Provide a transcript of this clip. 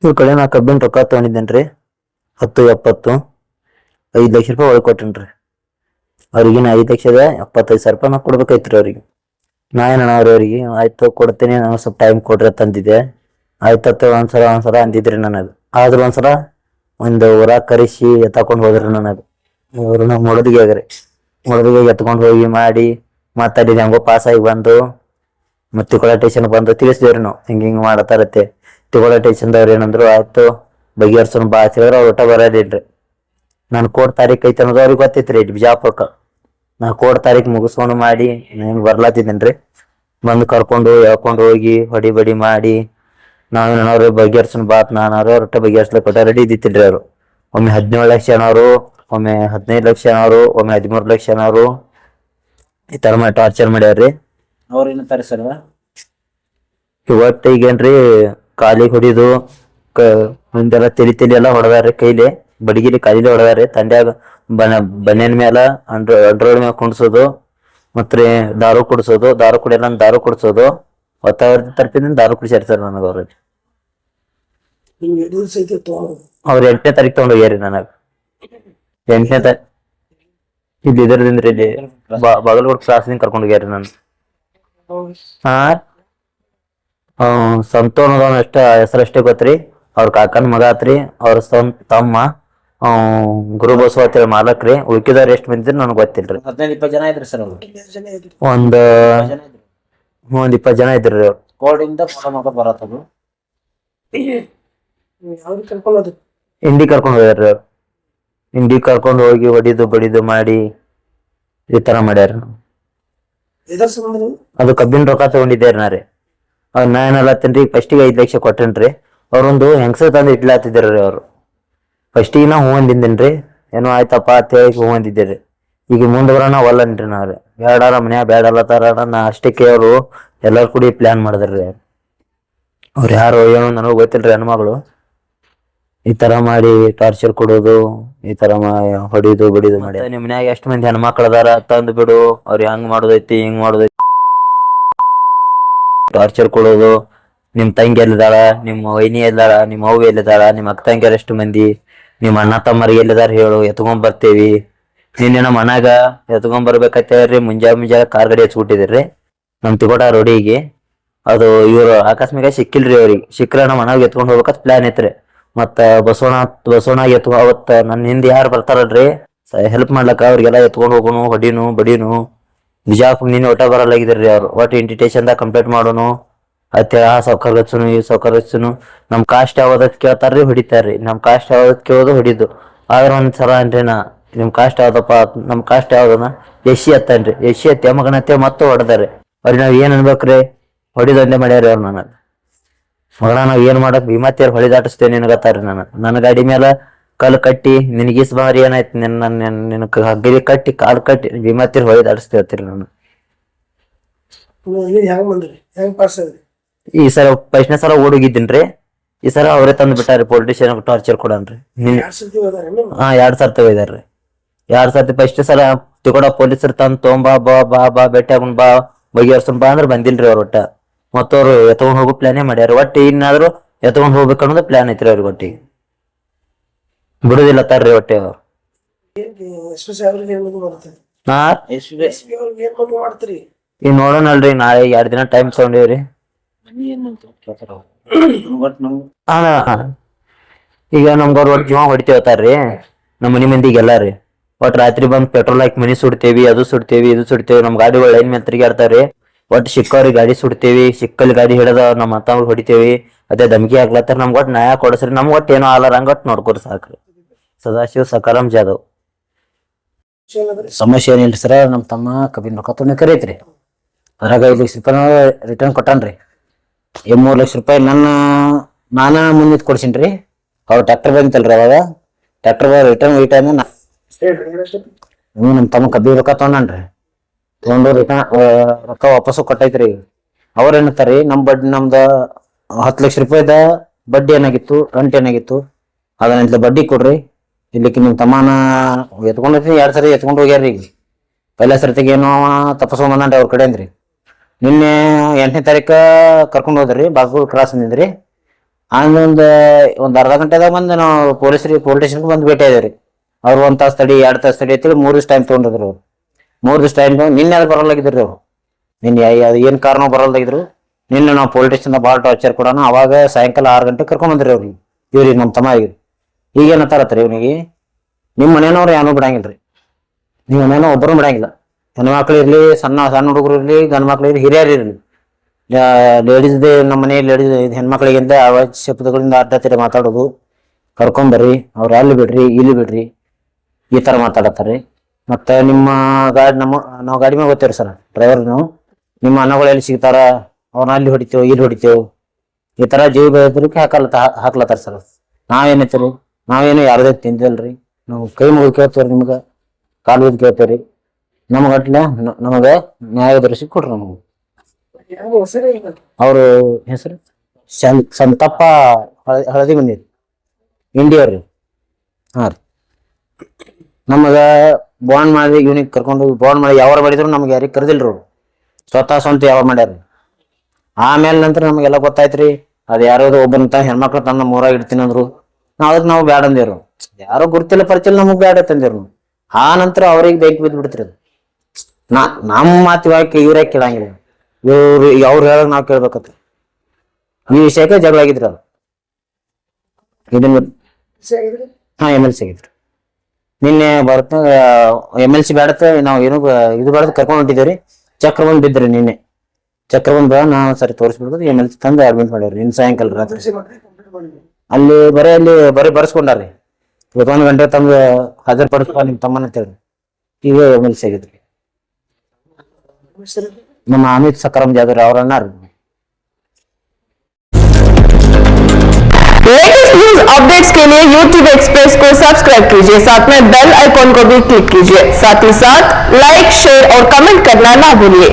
ಇವ್ರ ಕಡೆ ನಾ ಕಬ್ಬಿನ ರೊಕ್ಕ ತಗೊಂಡಿದ್ದೇನ್ರಿ 10-70 5 ಲಕ್ಷ ರೂಪಾಯಿ ಒಳಗೆ ಕೊಟ್ಟೇನ್ರಿ. ಅವ್ರಿಗೆ 5,75,000 ರೂಪಾಯಿ ನಾ ಕೊಡ್ಬೇಕೈತ್ರಿ ಅವ್ರಿಗೆ. ನಾ ಏನಣ್ಣ ಅವ್ರಿಗೆ ಆಯ್ತು ಕೊಡ್ತೀನಿ, ನಾನು ಸ್ವಲ್ಪ ಟೈಮ್ ಕೊಡ್ರಿ ತಂದಿದ್ದೆ. ಆಯ್ತತ್ತ ಒಂದ್ಸಲ ಅಂದಿದ್ರಿ ನನಗೆ. ಆದ್ರೂ ಒಂದ್ಸಲ ಊರಾಗ ಕರೆಸಿ ಎತ್ತಾಕೊಂಡ್ ಹೋದ್ರಿ ನನಗೆ. ಇವ್ರು ನಾವು ಮೊಳದಿಗೆ ಎತ್ಕೊಂಡ್ ಹೋಗಿ ಮಾಡಿ ಮಾತಾಡಿದ ಹೆಂಗೋ ಪಾಸ್ ಆಗಿ ಬಂದು ಮತ್ತೆ ತಿಕೊಳ ಸ್ಟೇಷನ್ ಬಂದು ತಿಳಿಸಿದೇವ್ರಿ ನಾವು ಹಿಂಗ ಮಾಡತಾರತ್ತೆ. ತಿಕೊಳ ಸ್ಟೇಷನ್ದವ್ರು ಏನಂದ್ರು ಆಯ್ತು ಬಗೆಹರ್ಸೋಣ ಬಾ ಅಂತ ಹೇಳಿದ್ರೆ ಅವ್ರು ಒಟ್ಟ ಬರೋದಿಲ್ರಿ. ನಾನು ಕೋರ್ಟ್ ತಾರೀಖ್ ಐತೆ ಅನ್ನೋದು ಅವ್ರಿಗೆ ಗೊತ್ತೈತ್ರಿ ಬಿಜಾಪುರಕ್ಕೆ. ನಾ ಕೋರ್ಟ್ ತಾರೀಖ್ ಮುಗಿಸ್ಕೊಂಡು ಮಾಡಿ ನಾನು ಬರ್ಲಾತಿದ್ದೇನ್ರಿ. ಬಂದು ಕರ್ಕೊಂಡು ಹೇಳ್ಕೊಂಡು ಹೋಗಿ ಹೊಡಿ ಬಡಿ ಮಾಡಿ ನಾವೇನವ್ರು ಬಗೆಹರ್ಸನ್ ಬಾತ್ ನಾನವ್ರು ಒಟ್ಟ ಬಗೆಹರ್ಸ್ಲಿಕ್ಕೆ ಕೊಟ್ಟ ರೆಡಿ ಇದ್ದಿತ್ತಿಲ್ರಿ. ಅವರು ಒಮ್ಮೆ 17 ಲಕ್ಷ ಅನ್ನೋರು, ಒಮ್ಮೆ 15 ಲಕ್ಷ ಅನ್ನೋರು, ಒಮ್ಮೆ 13 ಲಕ್ಷ ಅನ್ನೋರು ಈ ತರ ಮಾಡಿ ಟಾರ್ಚರ್ ಮಾಡ್ಯಾರ್ರಿ. ಅವ್ರ ಏನಂತಾರೆ ಸರ್? ಇವತ್ತು ಈಗೇನ್ರಿ ಕಾಲಿಗೆ ಹೊಡಿದು ಮುಂದೆಲ್ಲ ತಲಿ ಎಲ್ಲ ಹೊಡೆದಾರ್ರಿ. ಕೈಲಿ ಬಡಗಿಲಿ ಕಾಲಿಲಿ ಹೊಡೆದಾರ್ರಿ. ತಂಡ್ಯಾಗ ಬನ್ಯನ್ ಮ್ಯಾಲ ಅಂಡ್ರೋಡ್ ಮ್ಯಾಲ ಕುಣ್ಸೋದು ಮತ್ರಿ ದಾರು ಕುಡ್ಸೋದು, ದಾರು ಕುಡಿಯಲ್ಲ ದಾರು ಕುಡ್ಸೋದು, ಒತ್ತಾವರ್ತಿ ತರಪಿನಿಂದ ದಾರು ಕುಡಿಸ್ಯಾರ ಸರ್ ನನಗ. ಅವ್ರಿಗೆ ಅವ್ರ 8ನೇ ತಾರೀಕು ತಗೊಂಡೋಗ್ಯಾರಿ ನನಗ. 8ನೇ ತಾರೀಕು ಇಲ್ಲಿ ಇದರದಿಂದ್ರಿ ಇಲ್ಲಿ ಬಾಗಲಕೋಟೆ ಕ್ರಾಸ್ನಿಂದ ಕರ್ಕೊಂಡು ಹೋಗ್ಯಾರಿ ನಾನು. ಹಾ ಸಂತು ಅನ್ನೋದವನ ಹೆಸರಷ್ಟೇ ಗೊತ್ತ್ರಿ. ಅವ್ರ ಕಾಕನ ಮಗ ಆತ್ರಿ. ಅವ್ರ ತಮ್ಮ ಗುರು ಬಸವ ಅಂತೇಳಿ ಮಾಲಕ್ರಿ. ಉಳ್ಕಿದವ್ರು ಎಷ್ಟು ಮಂದಿ ನನಗೆ ಗೊತ್ತಿಲ್ರಿ. 15-20 ಜನ ಇದ್ರಿ ಸರ್. ಒಂದ್ 20 ಜನ ಇದ್ರಿ ಅವ್ರು. ಕೋರ್ಡಿಂದ ಬರತ್ತದು ಇಂಡಿ ಕರ್ಕೊಂಡು ಹೋಗ್ಯಾರ್ರಿ ಅವ್ರು. ಇಂಡಿ ಕರ್ಕೊಂಡು ಹೋಗಿ ಹೊಡಿದು ಬಡಿದು ಮಾಡಿ ಈ ತರ ಮಾಡ್ಯಾರ. ಅದು ಕಬ್ಬಿನ ರೊಕ್ಕ ತಗೊಂಡಿದ್ದೇರಿ ನಾ ರೀ. ಅವ್ರು ನಾ ಏನಲ್ಲತ್ತೇನ್ರಿ, ಫಸ್ಟಿಗೆ 5 ಲಕ್ಷ ಕೊಟ್ಟೇನ್ರಿ. ಅವ್ರೊಂದು ಹೆಂಗಸ ತಂದು ಇಡ್ಲಾತಿದ್ದಾರ್ರಿ. ಅವ್ರು ಫಸ್ಟಿಗೆ ನಾ ಹೂ ಅಂದಿದ್ದೇನ್ರಿ. ಏನೋ ಆಯ್ತಪ್ಪ ಅಂತ ಹೇಳಿ ಹೂ ಅಂದಿದ್ದೇರಿ. ಈಗ ಮುಂದೆ ಬರೋಣ ಒಲ್ಲನ್ರಿ ನಾವ್ರಿ. ಬೇಡಾರ ಮನ್ಯಾಗ ಬೇಡಲ್ಲತ್ತಾರ. ನಾ ಅಷ್ಟಕ್ಕೆ ಅವ್ರು ಎಲ್ಲಾರು ಕೂಡಿ ಪ್ಲಾನ್ ಮಾಡಿದ್ರಿ. ಅವ್ರು ಯಾರು ಏನೋ ನನಗೆ ಗೊತ್ತಿಲ್ರಿ. ಹೆಣ್ಮಗಳು ಈ ತರ ಮಾಡಿ ಟಾರ್ಚರ್ ಕೊಡೋದು, ಈ ತರ ಹೊಡಿದು ಬಡಿದು ಮಾಡಿ. ನಿಮ್ ಮನ್ಯಾಗ ಎಷ್ಟು ಮಂದಿ ಹೆಣ್ಮಕ್ಳು ಅದಾರ ತಂದು ಬಿಡು, ಅವ್ರು ಹೆಂಗ್ ಮಾಡೋದೈತಿ ಹಿಂಗ್ ಮಾಡೋದೈತಿ ಟಾರ್ಚರ್ ಕೊಡೋದು. ನಿಮ್ ತಂಗಿ ಎಲ್ಲಿದಾಳ, ನಿಮ್ಮ ವೈನಿ ಎಲ್ಲಿದಾಳ, ನಿಮ್ಮ ಅವ್ವ ಎಲ್ಲಿದಾಳ, ನಿಮ್ಮ ಅಕ್ಕ ತಂಗಿಯರ್ ಎಷ್ಟು ಮಂದಿ, ನಿಮ್ಮ ಅಣ್ಣ ತಮ್ಮರಿಗೆ ಎಲ್ಲಿದಾರ ಹೇಳು, ಎತ್ಕೊಂಡ್ ಬರ್ತೇವಿ. ನಿನ್ನೆ ನಮ್ಮ ಮನ್ಯಾಗ ಎತ್ಕೊಂಡ್ ಬರ್ಬೇಕಂತೇಳ್ರಿ ಮುಂಜಾನೆ ಕಾರ್ ಗಾಡಿ ಹಚ್ಬಿಟ್ಟಿದ್ರಿ ನಮ್ ತಿಕೋಟ ರೋಡಿಗೆ. ಅದು ಇವ್ರು ಆಕಸ್ಮಿಕ ಸಿಕ್ಕಿಲ್ರಿ. ಅವ್ರಿಗೆ ಸಿಕ್ಕ್ರ ನಮ್ಮ ಮನ್ಯಾಗ ಎತ್ಕೊಂಡ್ ಹೋಗ್ಬೇಕಂತ ಪ್ಲಾನ್ ಐತ್ರಿ. ಮತ್ತ ಬಸವಣ್ಣ ಅವತ್ತ ನನ್ನ ಹಿಂದೆ ಯಾರು ಬರ್ತಾರಲ್ರಿ ಹೆಲ್ಪ್ ಮಾಡ್ಲಕ್ಕ, ಅವ್ರಿಗೆಲ್ಲ ಎತ್ಕೊಂಡ್ ಹೋಗೋನು ಹೊಡಿನು ಬಡಿನು. ಬಿಜಾಪುರ ನಿನ್ನೆ ಒಟ್ಟ ಬರಲಾಗಿದ್ರಿ. ಅವ್ರು ಒಟ್ಟು ಇನ್ವಿಟೇಷನ್ ಕಂಪ್ಲೀಟ್ ಮಾಡೋನು ಅತ್ತೆ ಆ ಸೌಕರ್ ಹಚ್ಚುನು ಈ ಸೌಕರ್ ಹಚ್ಚುನು. ನಮ್ ಕಾಸ್ಟ್ ಯಾವ್ದತ್ ಕೇಳ್ತಾರ್ರಿ ಹೊಡಿತಾರ್ರಿ. ನಮ್ ಕಾಸ್ಟ್ ಯಾವ್ದತ್ ಕೇಳೋದು ಹೊಡಿದು. ಆದ್ರ ಒಂದ್ಸಲ ಅನ್ರಿ ನಾ ನಿಮ್ ಕಾಸ್ಟ್ ಯಾವ್ದಪ್ಪ, ನಮ್ ಕಾಸ್ಟ್ ಯಾವ್ದನ ಎಸಿ ಅತ್ತನ್ರಿ. ಎಸಿ ಅತ್ತೆ ಮಗನತ್ತೆ ಮತ್ತೆ ಹೊಡೆದಾರೆ. ಅವ್ರಿಗೆ ನಾವ್ ಏನ್ ಅನ್ಬೇಕ್ರಿ, ಹೊಡಿದೊಂದೇ ಮಾಡ್ಯಾರಿ ಅವ್ರು. ಮಗಳ ನಾವ್ ಏನ್ ಮಾಡಕ್ ಭೀಮಾತಿಯರ್ ಹೊಳಿದಾಟಿಸ್ತೇವೆ ನಿನಗತ್ತಾರಿ. ನನ್ನ ಗಾಡಿ ಮೇಲೆ ಕಲ್ ಕಟ್ಟಿ ನಿನಗೀಸ್ ಬಾರಿ ಏನಾಯ್ತು ನಿನ್ ಹಗ್ಗಲಿ ಕಟ್ಟಿ ಕಾಲ್ ಕಟ್ಟಿ ಭೀಮಾತಿಯರ್ ಹೊಳಿದಾಟಿಸ್ತೇವತ್ತೀರಿ ನಾನು. ಈ ಸಲ ಫಸ್ಟ್ನೇ ಸಲ ಓಡೋಗಿದ್ದೀನ್ರಿ. ಈ ಸಲ ಅವರೇ ತಂದು ಬಿಟ್ಟಾರಿ ಪೊಲಿಟಿಷಿಯನ್ ಟಾರ್ಚರ್ ಕೊಡನ್ರಿ. 2 ಸರ್ತಿ ಹೋಯ್ದಾರ್ರಿ. 2 ಸರ್ತಿ ಫಸ್ಟ್ ಸಲ ತಿಕೋಡ ಪೊಲೀಸರು ತಂದು ತೊಗೊಂಬಾ ಬಾ ಬಾ ಬಾ ಭೇಟಿ ಆಗುನ್ ಬಾ ಬಗೆಹರ್ಸನ್ ಬಾ ಅಂದ್ರೆ ಬಂದಿಲ್ರಿ ಅವ್ರ ಒಟ್ಟ. ಮತ್ತವ್ರು ಎತ್ಕೊಂಡ್ ಹೋಗೋ ಪ್ಲಾನೇ ಮಾಡ್ಯಾರ. ಒಟ್ಟು ಇನ್ನಾದ್ರು ಎತ್ಕೊಂಡ್ ಹೋಗ್ಬೇಕು ಅನ್ನೋದು ಪ್ಲಾನ್ ಐತ್ರಿ ಅವ್ರಿಗೆ. ಒಟ್ಟಿಗೆ ಬಿಡುದಿಲ್ಲ ತಾರ್ರಿ ಒಟ್ಟೆ ಅವ್ರು. ಈಗ ನೋಡೋಣಲ್ರಿ, ನಾಳೆ 2 ದಿನ ಟೈಮ್ ತಗೊಂಡೇವ್ರಿ. ಈಗ ನಮ್ಗ ಅವ್ರ ಒಟ್ಟು ಜೀವ ಹೊಡಿತೇವತ್ತಾರ್ರಿ ನಮ್ಮ ಮನಿ ಮಂದಿಗೆಲ್ಲ ರೀ. ಒಟ್ ರಾತ್ರಿ ಬಂದ್ ಪೆಟ್ರೋಲ್ ಹಾಕಿ ಮನಿ ಸುಡ್ತೇವಿ, ಅದು ಸುಡ್ತೇವಿ ಇದು ಸುಡ್ತೇವಿ. ನಮ್ ಗಾಡಿಗಳು ಲೈನ್ ಮೇಲೆ ತಿರುಗಾಡ್ತಾರ್ರಿ. ಒಟ್ಟು ಸಿಕ್ಕವ್ರಿಗೆ ಗಾಡಿ ಸುಡ್ತೇವಿ, ಸಿಕ್ಕಲ್ ಗಾಡಿ ಹಿಡದ ನಮ್ಮ ಅತ್ತವ್ರು ಹೊಡಿತೇವಿ. ಅದೇ ಧಮಕಿ ಹಾಕ್ಲತ್ತಾರ. ನಮ್ಗೆ ಒಟ್ಟು ನ್ಯಾಯ ಕೊಡಸ್ರಿ. ನಮ್ಗೆ ಒಟ್ಟು ಏನೋ ಆಲಾರಂಗ ಒಟ್ಟು ನೋಡ್ಕೊರಿ ಸಾಕ್ರಿ. ಸದಾಶಿವ ಸಕಾರಾಮ್ ಜಾಧವ್. ಸಮಸ್ಯೆ ಏನಿಲ್ರಿ ಸರ. ನಮ್ ತಮ್ಮ ಕಬ್ಬಿನ ರೊಕ್ಕ ತೊಗೊಂಡು ಕರೈತ್ರಿ. ಅದ್ರಾಗ 5 ಲಕ್ಷ ರೂಪಾಯಿ ರಿಟರ್ನ್ ಕೊಟ್ಟಾನ್ರಿ. 3 ಲಕ್ಷ ರೂಪಾಯಿ ನಾನ ಮುಂದಿದ್ ಕೊಡ್ಸಿನ್ರಿ. ಅವ್ರ ಟ್ರ್ಯಾಕ್ಟರ್ ಬಂತಲ್ರಿ, ಅವಾಗ ಟ್ರ್ಯಾಕ್ಟರ್ ರಿಟರ್ನ್ ಈ ಟೈಮ್ ನಮ್ ತಮ್ಮ ಕಬ್ಬಿನ ರೊಕ್ಕ ತೊಗೊಂಡ್ರಿ. ತೊಗೊಂಡು ರಿಟರ್ನ್ ರೊಕ್ಕ ವಾಪಸ್ಸು ಕೊಟ್ಟೈತ್ರಿ. ಅವ್ರ ಏನಂತಾರಿ, ನಮ್ದ 10 ಲಕ್ಷ ರೂಪಾಯಿದ ಬಡ್ಡಿ ಏನಾಗಿತ್ತು, ಕಂಟ್ ಏನಾಗಿತ್ತು ಅದನ್ನ ಬಡ್ಡಿ ಕೊಡ್ರಿ. ಇಲ್ಲಿಕ್ಕೆ ನಿಮ್ ತಮ್ಮನ ಎತ್ಕೊಂಡೈತಿ. 2 ಸರಿ ಎತ್ಕೊಂಡು ಹೋಗ್ಯಾರ್ರಿ. ಈಗ ಪೈಲ ಸರ್ತಿಗೆ ಏನೋ ತಪ್ಪಸ್ಕೊಂಡ್ ಬಂದನ್ರಿ ಅವ್ರ ಕಡೆ ಅಂದ್ರಿ. ನಿನ್ನೆ 8ನೇ ತಾರೀಕ ಕರ್ಕೊಂಡ್ ಹೋದ್ರಿ ಬಾಗಲಕೋಟೆ ಕ್ರಾಸ್ ಅಂದಿದ್ರಿ. ಒಂದ್ ಅರ್ಧ ಗಂಟೆದಾಗ ಬಂದು ನಾವು ಪೊಲೀಸ್ ಸ್ಟೇಷನ್ಗೆ ಬಂದು ಭೇಟಿ ಆದೇವ್ರಿ. ಅವ್ರು 1 ತಾಸು ತಡಿ 2 ತಾಸು ತಡಿ ಅಂತೇಳಿ 3 ದಿವಸ ಟೈಮ್ ತಗೊಂಡಿದ್ರು ಅವ್ರು. 3 ದಿವಸ ಟೈಮ್ ನಿನ್ನೆ ಅದು ಬರಲಾಗಿದ್ರಿ ಅವ್ರು. ನಿನ್ನೆ ಅದು ಏನ್ ಕಾರಣ ಬರಲಾಗಿದ್ರು. ನಿನ್ನೆ ನಾವು ಪೊಲೀಸ್ ಸ್ಟೇಷನ್ ಭಾಳ ಟಾರ್ಚರ್ ಕೊಡೋಣ. ಅವಾಗ ಸಾಯಂಕಾಲ 6 ಗಂಟೆಗೆ ಕರ್ಕೊಂಡ್ ಬಂದ್ರಿ ಅವ್ರಿಗೆ. ಇವ್ರಿಗೆ ನಮ್ಮ ತಮ್ಮ ಈಗ ಏನತ್ತಾರತ್ರಿ ಇವನಿಗೆ, ನಿಮ್ಮ ಮನೇನವ್ರು ಏನೂ ಬಿಡಂಗಿಲ್ರಿ. ನಿಮ್ಮ ಮನೇನ ಒಬ್ಬರು ಬಿಡಂಗಿಲ್ಲ. ಹೆಣ್ಮಕ್ಳು ಇರ್ಲಿ, ಸಣ್ಣ ಹುಡುಗರು ಇರ್ಲಿ, ಗಂಡ್ ಮಕ್ಳು ಇರ್ಲಿ, ಹಿರಿಯರು ಇರ್ಲಿ, ಲೇಡೀಸ್ ನಮ್ಮ ಮನೆ ಲೇಡೀಸ್ ಹೆಣ್ಮಕ್ಳಿಗಿಂತ ಶಬ್ದಗಳಿಂದ ಅಡ್ಡತ್ತಿರ ಮಾತಾಡೋದು, ಕರ್ಕೊಂಬರ್ರಿ, ಅವ್ರು ಅಲ್ಲಿ ಬಿಡ್ರಿ ಇಲ್ಲಿ ಬಿಡ್ರಿ, ಈ ತರ ಮಾತಾಡತ್ತಾರೆ. ಮತ್ತೆ ನಿಮ್ಮ ನಾವು ಗಾಡಿ ಮೇಲೆ ಹೋಗ್ತೇವ್ರಿ ಸರ್, ಡ್ರೈವರ್ ನಾವು. ನಿಮ್ಮ ಅಣ್ಣಗಳು ಎಲ್ಲಿ ಸಿಗ್ತಾರ, ಅವ್ರನ್ನ ಅಲ್ಲಿ ಹೊಡಿತೇವ್ ಇಲ್ಲಿ ಹೊಡಿತೇವ್, ಈ ತರ ಜೀವ ಬೆದರಿಕೆ ಹಾಕ್ಲತ್ತಾರ ಸರ್. ನಾವೇನೈತಿರಿ, ನಾವೇನು ಯಾರದೇ ತಿಂದಿಲ್ರಿ. ನಾವು ಕೈ ಮುಗಿದು ಕೇಳ್ತೇವ್ರಿ, ನಿಮ್ಗ ಕಾಲು ಬಿದ್ದು ಕೇಳ್ತೇವ್ರಿ. ನಮಗಟ್ಲೆ ನಮಗ ನ್ಯಾಯ ಒದಗಿಸಿ ಕೊಡ್ರಿ. ನಮಗ ಅವ್ರು ಹೆಸರು ಸಂತಪ್ಪ ಹಳದಿ ಬಂದಿರಿ, ಇಂಡಿಯವ್ರಿ. ಹಾ ರೀ, ನಮಗ ಬಾಂಡ್ ಮಾಡಿ ಇವ್ನಿಗೆ ಕರ್ಕೊಂಡು ಬಾಂಡ್ ಮಾಡಿ ಯಾವಾಗ ಮಾಡಿದ್ರು ನಮ್ಗೆ ಯಾರಿಗೆ ಕರೆದಿಲ್ರಿ ಅವ್ರು. ಸ್ವತಃ ಸ್ವಂತ ಯಾವ ಮಾಡ್ಯಾರ. ಆಮೇಲೆ ನಂತರ ನಮಗೆಲ್ಲ ಗೊತ್ತಾಯ್ತ್ರಿ, ಅದು ಯಾರ್ಯಾವ್ದು ಒಬ್ಬನಂತ ಹೆಣ್ಮಕ್ಳು ತನ್ನ ಮೂರಾಗ ಇಡ್ತೀನಿ ಅಂದ್ರು. ನಾವು ಬ್ಯಾಡ ಅಂದೇವ್ರು. ಯಾರೋ ಗುರ್ತಿಲ್ಲ ಪರಿಚಯ ನಮಗ್ ಬ್ಯಾಡ ತಂದೇವ್ರು. ಆ ನಂತರ ಅವ್ರಿಗೆ ಬೆಂಕಿ ಬಿದ್ದು ಬಿಡ್ತಿರಿ. ಅದು ನಮ್ಮ ಮಾತು ಇವಾಗ ಇವ್ರೇ ಕೇಳಂಗಿಲ್ಲ. ಅವ್ರು ಹೇಳಕ್ ನಾವ್ ಕೇಳ್ಬೇಕತ್ರಿ. ಈ ವಿಷಯಕ್ಕೆ ಜಗಳ ಆಗಿದ್ರಿ. ಅದು ಇದನ್ನ MLC ಆಗಿದ್ರಿ. ನಿನ್ನೆ ಬರ್ತ MLC ಬೇಡತ್ತ ನಾವು ಏನು ಇದು ಬೇಡ ಕರ್ಕೊಂಡ್ ಹೊಂಟಿದ್ದೇವ್ರಿ. ಚಕ್ರ ಬಂದ್ ಬಿದ್ರಿ ನಿನ್ನೆ. ಚಕ್ರ ಬಂದ್ ನಾವು ಸರಿ ತೋರಿಸ್ಬಿಡ್ಬೋದು. MLC ತಂದು ಅಡ್ಮಿಟ್ ಮಾಡ್ಯಾವ್ರಿ. ಇನ್ ಸಾಯಂಕಾಲ ರಾತ್ರಿ ಅಲ್ಲಿ ಬರೀ ಬರ್ಸ್ಕೊಂಡಾರ್ರಿ. 1 ಗಂಟೆ ತಮ್ಗೆ ಹಾಜರ್ ಪಡಿಸ್ಕೊ ನಿಮ್ ತಮ್ಮನ ಅಂತೇಳಿ ಈಗ MLC ಆಗಿದ್ರಿ. ನಮ್ಮ ಅಮಿತ್ ಸಕ್ರಮ್ ಜಾದವ್ ಅವ್ರ ಅಣ್ಣ. लेटेस्ट न्यूज अपडेट्स के लिए YouTube एक्सप्रेस को सब्सक्राइब कीजिए, साथ में बेल आइकॉन को भी क्लिक कीजिए। साथ ही साथ लाइक, शेयर और कमेंट करना ना भूलिए।